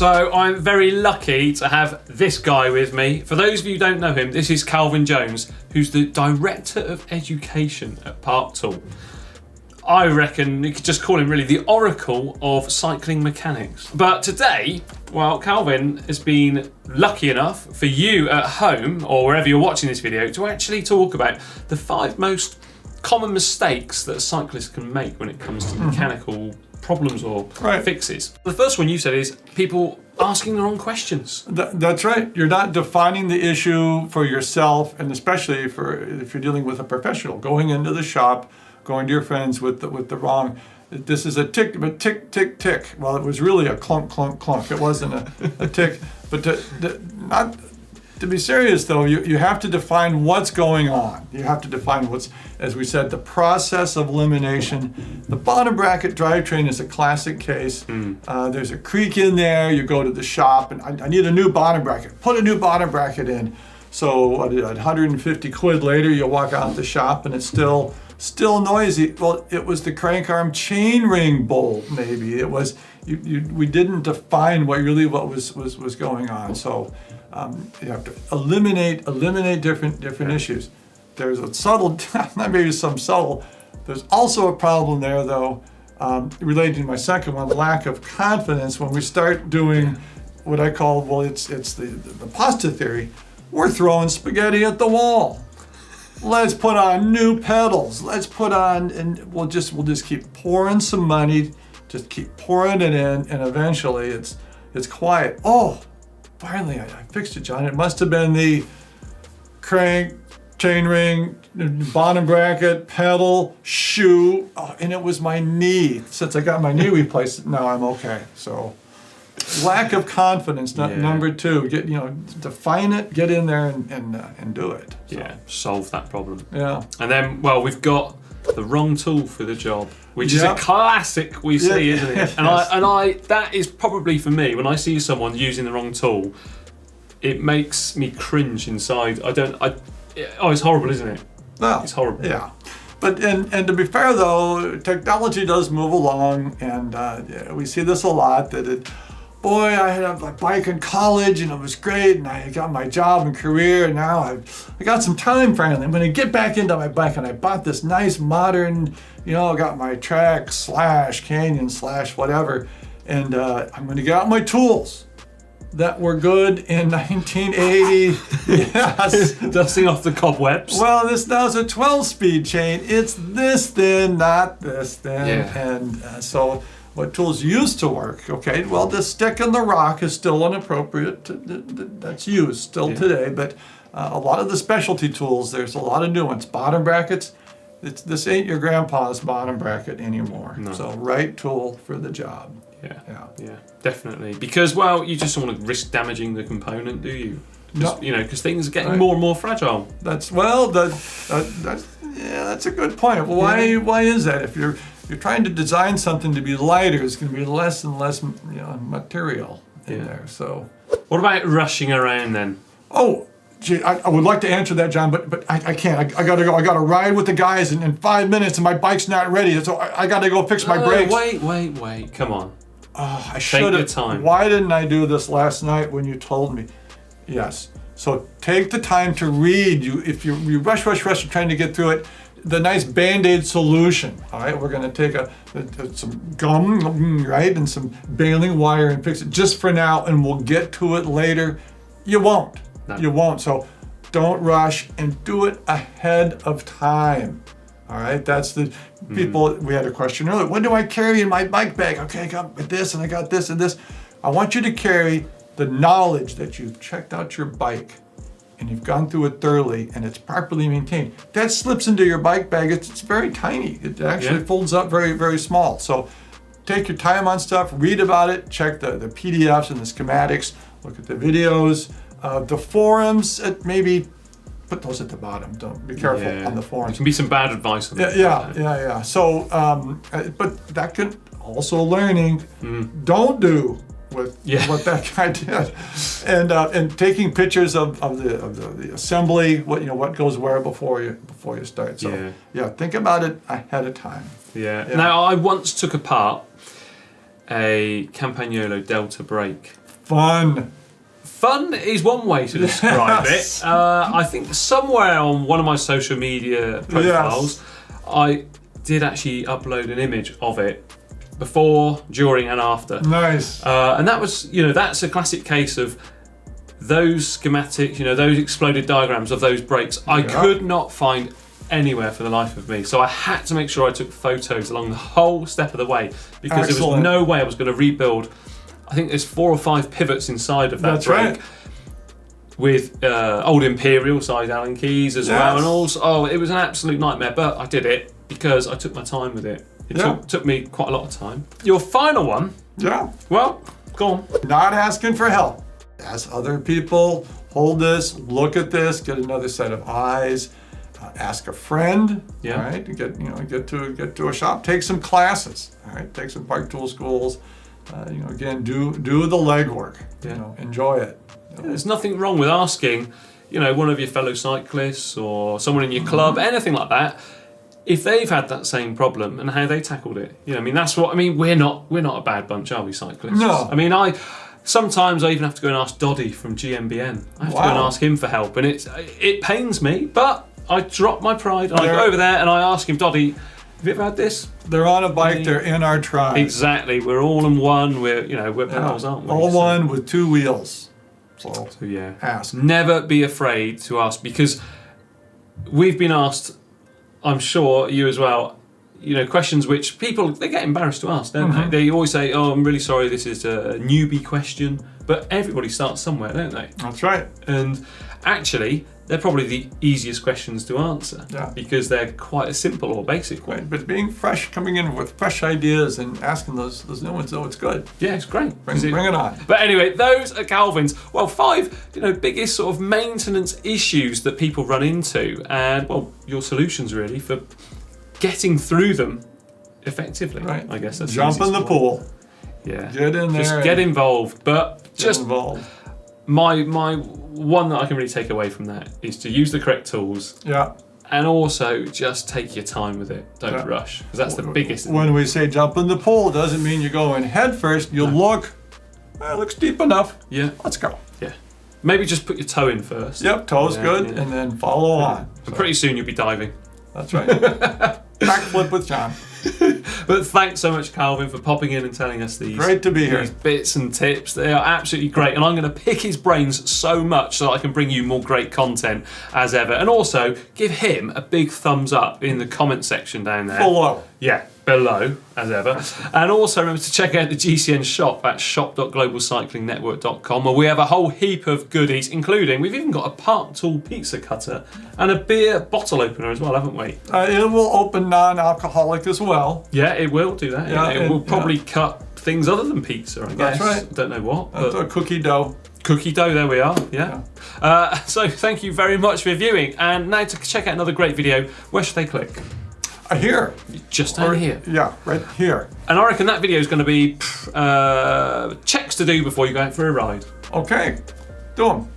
So I'm very lucky to have this guy with me. For those of you who don't know him, this is Calvin Jones, who's the Director of Education at Park Tool. I reckon you could just call him really the oracle of cycling mechanics. But today, well, Calvin has been lucky enough for you at home or wherever you're watching this video to actually talk about the 5 most common mistakes that a cyclist can make when it comes to mechanical problems or fixes. The first one you said is people asking the wrong questions. That's right. You're not defining the issue for yourself, and especially if you're dealing with a professional, going into the shop, going to your friends with the wrong. This is a tick, but tick, tick, tick. Well, it was really a clunk, clunk, clunk. It wasn't a tick. But to be serious, though, you have to define what's going on. You have to define what's, as we said, the process of elimination. The bottom bracket drivetrain is a classic case. There's a creak in there. You go to the shop, and I need a new bottom bracket. Put a new bottom bracket in. So 150 quid later, you walk out the shop, and it's still noisy. Well, it was the crank arm chain ring bolt. Maybe it was. We didn't define what was going on. So. You have to eliminate different issues. There's a subtle, maybe some subtle. There's also a problem there, though, related to my second one, lack of confidence. When we start doing what I call, well, it's the pasta theory. We're throwing spaghetti at the wall. Let's put on new pedals. Let's put on, and we'll just keep pouring some money, just keep pouring it in, and eventually it's quiet. Oh. Finally, I fixed it, John. It must have been the crank, chain ring, bottom bracket, pedal, shoe, and it was my knee. Since I got my knee replaced, now I'm okay. So, lack of confidence. Number 2, define it, get in there, and do it. So. Yeah, solve that problem. Yeah. And then, well, we've got the wrong tool for the job, which is a classic we see, isn't it? And I that is probably for me, when I see someone using the wrong tool, it makes me cringe inside. It's horrible, isn't it? Well, it's horrible. Yeah. But and to be fair though, technology does move along, and we see this a lot. Boy, I had a bike in college and it was great, and I got my job and career, and now I got some time finally. I'm going to get back into my bike, and I bought this nice modern, I got my track / canyon / whatever, and I'm going to get out my tools that were good in 1980. Yes. Dusting off the cobwebs. Well, this now is a 12-speed chain. It's this thin, not this thin. Yeah. And so what tools used to work, okay, well, the stick and the rock is still inappropriate. That's used still today, but a lot of the specialty tools, there's a lot of new ones. Bottom brackets, this ain't your grandpa's bottom bracket anymore. No. So right tool for the job. Yeah, definitely. Because, well, you just don't want to risk damaging the component, do you? Just, no. Because things are getting more and more fragile. That's a good point. Well, why is that? If you're trying to design something to be lighter, it's going to be less and less, material in there. So, what about rushing around then? Oh, gee, I would like to answer that, John, but I can't. I gotta go. I gotta ride with the guys in 5 minutes, and my bike's not ready. So I gotta go fix my brakes. Wait! Come on. I should have. Take your time. Why didn't I do this last night when you told me? Yes. So take the time to read. If you rush, trying to get through it. The nice Band-Aid solution. All right, we're going to take some gum, right, and some baling wire and fix it just for now, and we'll get to it later. You won't. No. You won't. So don't rush and do it ahead of time. All right, that's the people. We had a question earlier. What do I carry in my bike bag? Okay, I got this and I got this and this. I want you to carry the knowledge that you've checked out your bike and you've gone through it thoroughly and it's properly maintained. That slips into your bike bag. It's very tiny. It actually folds up very, very small. So take your time on stuff, read about it, check the PDFs and the schematics, look at the videos, the forums, maybe put those at the bottom. Don't be careful on the forums. There can be some bad advice on that. Yeah. So, but that can also learning. Don't do with what that guy did, and taking pictures of the assembly, what goes where before you start. So think about it ahead of time. Now I once took apart a Campagnolo Delta brake, Fun. Fun is one way to describe Yes. it. I think somewhere on one of my social media profiles, I did actually upload an image of it before, during, and after. Nice. And that was, that's a classic case of those schematics, those exploded diagrams of those brakes. I could not find anywhere for the life of me. So I had to make sure I took photos along the whole step of the way, because there was no way I was going to rebuild. I think there's 4 or 5 pivots inside of that That's brake. right. With old Imperial size Allen keys as well, and also, it was an absolute nightmare. But I did it because I took my time with it. It took me quite a lot of time. Your final one. Yeah. Well, go on. Not asking for help. Ask other people. Hold this. Look at this. Get another set of eyes. Ask a friend. Yeah. Right. Get to a shop. Take some classes. All right. Take some park tool schools. Again, do the legwork. Yeah. Enjoy it. There's nothing wrong with asking, one of your fellow cyclists or someone in your club, anything like that, if they've had that same problem and how they tackled it. That's what I mean. We're not a bad bunch, are we, cyclists? No. Sometimes I even have to go and ask Doddy from GMBN. I have to go and ask him for help, and it pains me, but I drop my pride and I go over there and I ask him, Doddy, have you ever had this? They're on a bike. They're in our tribe. Exactly. We're all in one. We're pals, aren't we? All one with 2 wheels. So yeah. Ask. Never be afraid to ask, because we've been asked, I'm sure you as well, questions which they get embarrassed to ask, don't they? They always say, oh, I'm really sorry, this is a newbie question. But everybody starts somewhere, don't they? That's right. And actually, they're probably the easiest questions to answer, because they're quite a simple or basic one. Right. But being fresh, coming in with fresh ideas and asking those new ones, it's good. Yeah, it's great. Bring it on. But anyway, those are Calvin's, 5, biggest sort of maintenance issues that people run into, and, your solutions really for getting through them effectively. Right. I guess that's Jump in the pool. Yeah. Get in there. Just get involved. But Get involved. My one that I can really take away from that is to use the correct tools. Yeah. And also just take your time with it. Don't rush, because that's the biggest. When we say jump in the pool, it doesn't mean you're going head first. You look. It looks deep enough. Yeah. Let's go. Yeah. Maybe just put your toe in first. Yep. Toe's good, and then follow on. And pretty soon you'll be diving. That's right. Backflip with John. But thanks so much, Calvin, for popping in and telling us these. Great to be here. These bits and tips. They are absolutely great, and I'm going to pick his brains so much so that I can bring you more great content as ever. And also give him a big thumbs up in the comment section down there. Below. Yeah, below, as ever. And also remember to check out the GCN shop at shop.globalcyclingnetwork.com, where we have a whole heap of goodies, including, we've even got a Park Tool pizza cutter and a beer bottle opener as well, haven't we? It will open non-alcoholic as well. Yeah, it will do that. Yeah, it will probably yeah. cut things other than pizza, I guess. That's right. Don't know what. That's a cookie dough. Cookie dough, there we are, yeah. So thank you very much for viewing. And now to check out another great video, where should they click? Here. Just down here. Yeah, right here. And I reckon that video is going to be checks to do before you go out for a ride. Okay, do them.